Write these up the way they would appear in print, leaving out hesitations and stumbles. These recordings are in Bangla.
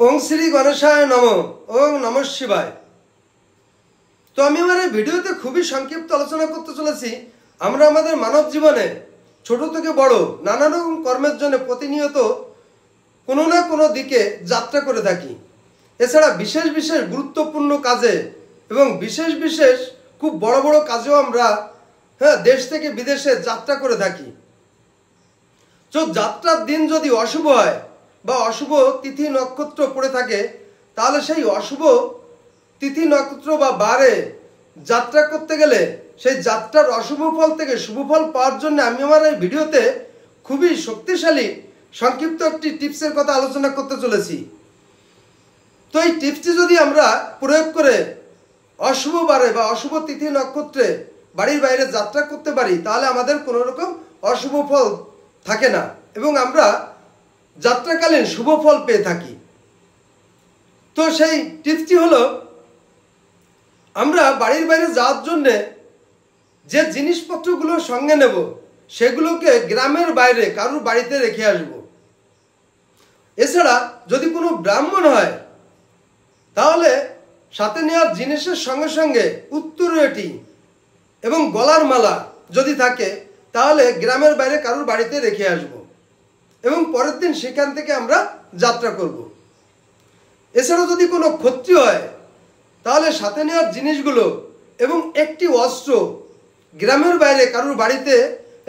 ওং শ্রী গণেশায় নম। ওং নমঃ শিবায়। তো আমি আমার এই ভিডিওতে খুবই সংক্ষিপ্ত আলোচনা করতে চলেছি। আমরা আমাদের মানব জীবনে ছোট থেকে বড় নানা রকম কর্মের জন্য প্রতিনিয়ত কোনো না কোনো দিকে যাত্রা করে থাকি। এছাড়া বিশেষ বিশেষ গুরুত্বপূর্ণ কাজে এবং বিশেষ বিশেষ খুব বড় বড় কাজেও আমরা দেশ থেকে বিদেশে যাত্রা করে থাকি। তো যাত্রার দিন যদি অশুভ হয় বা অশুভ তিথি নক্ষত্র পড়ে থাকে, তাহলে সেই অশুভ তিথি নক্ষত্র বা বারে যাত্রা করতে গেলে সেই যাত্রার অশুভ ফল থেকে শুভ ফল পাওয়ার জন্য আমি আমার এই ভিডিওতে খুবই শক্তিশালী সংক্ষিপ্ত একটি টিপসের কথা আলোচনা করতে চলেছি। তো এই টিপসটি যদি আমরা প্রয়োগ করে অশুভ বারে বা অশুভ তিথি নক্ষত্রে বাড়ির বাইরে যাত্রা করতে পারি, তাহলে আমাদের কোনো রকম অশুভ ফল থাকে না এবং আমরা যাত্রাকালীন শুভ ফল পেয়ে থাকি। তো সেই টিপসটি হলো, আমরা বাড়ির বাইরে যাওয়ার জন্যে যে জিনিসপত্রগুলো সঙ্গে নেব সেগুলোকে গ্রামের বাইরে কারুর বাড়িতে রেখে আসব। এছাড়া যদি কোনো ব্রাহ্মণ হয় তাহলে সাথে নেওয়ার জিনিসের সঙ্গে সঙ্গে উত্তরীয়টি এবং গলার মালা যদি থাকে তাহলে গ্রামের বাইরে কারুর বাড়িতে রেখে আসব এবং পরের দিন সেখান থেকে আমরা যাত্রা করব। এছাড়া যদি কোনো ক্ষত্রিয় হয় তাহলে সাথে নেওয়ার জিনিসগুলো এবং একটি অস্ত্র গ্রামের বাইরে কারুর বাড়িতে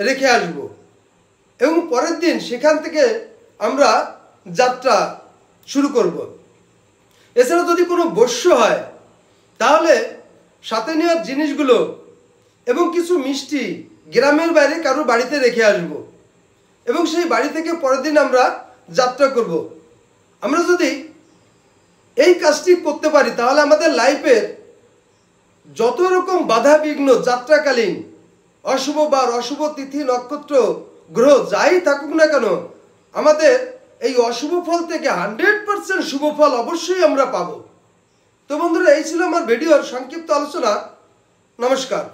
রেখে আসব এবং পরের দিন সেখান থেকে আমরা যাত্রা শুরু করব। এছাড়া যদি কোনো বৈশ্য হয় তাহলে সাথে নেওয়ার জিনিসগুলো এবং কিছু মিষ্টি গ্রামের বাইরে কারুর বাড়িতে রেখে আসব এবং সেই বাড়ি থেকে পরের দিন আমরা যাত্রা করব। আমরা যদি এই কাজটি করতে পারি তাহলে আমাদের লাইফের যত রকম বাধা বিঘ্ন যাত্রাকালীন অশুভ বার অশুভ তিথি নক্ষত্র গ্রহ যাই থাকুক না কেন, আমাদের এই অশুভ ফল থেকে 100% শুভ ফল অবশ্যই আমরা পাবো। তো বন্ধুরা, এই ছিল আমার ভিডিওর সংক্ষিপ্ত আলোচনা। নমস্কার।